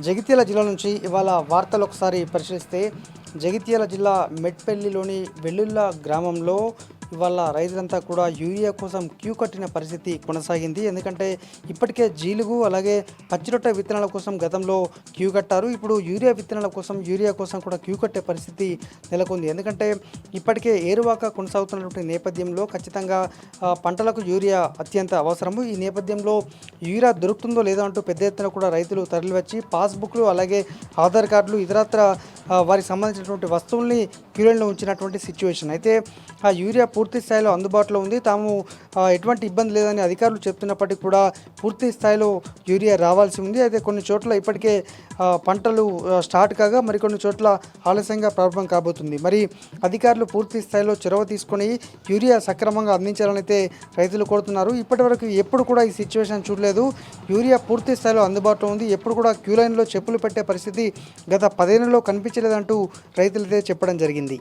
జగిత్యాల జిల్లా నుంచి ఇవాళ వార్తలు ఒకసారి పరిశీలిస్తే జగిత్యాల జిల్లా మెట్పల్లిలోని వెల్లుల్ల గ్రామంలో ఇవాళ రైతులంతా కూడా యూరియా కోసం క్యూ కట్టిన పరిస్థితి కొనసాగింది. ఎందుకంటే ఇప్పటికే జీలుగు అలాగే పచ్చిరొట్ట విత్తనాల కోసం గతంలో క్యూ కట్టారు. ఇప్పుడు యూరియా కోసం కూడా క్యూ కట్టే పరిస్థితి నెలకొంది. ఎందుకంటే ఇప్పటికే ఏరువాక కొనసాగుతున్నటువంటి నేపథ్యంలో ఖచ్చితంగా పంటలకు యూరియా అత్యంత అవసరము. ఈ నేపథ్యంలో యూరియా దొరుకుతుందో లేదో అంటూ పెద్ద ఎత్తున కూడా రైతులు తరలివచ్చి పాస్బుక్లు అలాగే ఆధార్ కార్డులు ఇతరత్ర వారికి సంబంధించినటువంటి వస్తువుల్ని క్యూలైన్లో ఉంచినటువంటి సిచ్యువేషన్. అయితే ఆ యూరియా పూర్తి స్థాయిలో అందుబాటులో ఉంది. తాము ఎటువంటి ఇబ్బంది లేదని అధికారులు చెప్తున్నప్పటికీ కూడా పూర్తి స్థాయిలో యూరియా రావాల్సి ఉంది. అయితే కొన్ని చోట్ల ఇప్పటికే పంటలు స్టార్ట్ కాగా మరికొన్ని చోట్ల ఆలస్యంగా ప్రారంభం కాబోతుంది. మరి అధికారులు పూర్తి స్థాయిలో చొరవ తీసుకొని యూరియా సక్రమంగా అందించాలని అయితే రైతులు కోరుతున్నారు. ఇప్పటివరకు ఎప్పుడు కూడా ఈ సిచ్యువేషన్ చూడలేదు. యూరియా పూర్తి స్థాయిలో అందుబాటులో ఉంది. ఎప్పుడు కూడా క్యూ లైన్లో చెప్పులు పెట్టే పరిస్థితి గత 10 ఏళ్లలో కనిపించలేదంటూ రైతులైతే చెప్పడం జరిగింది.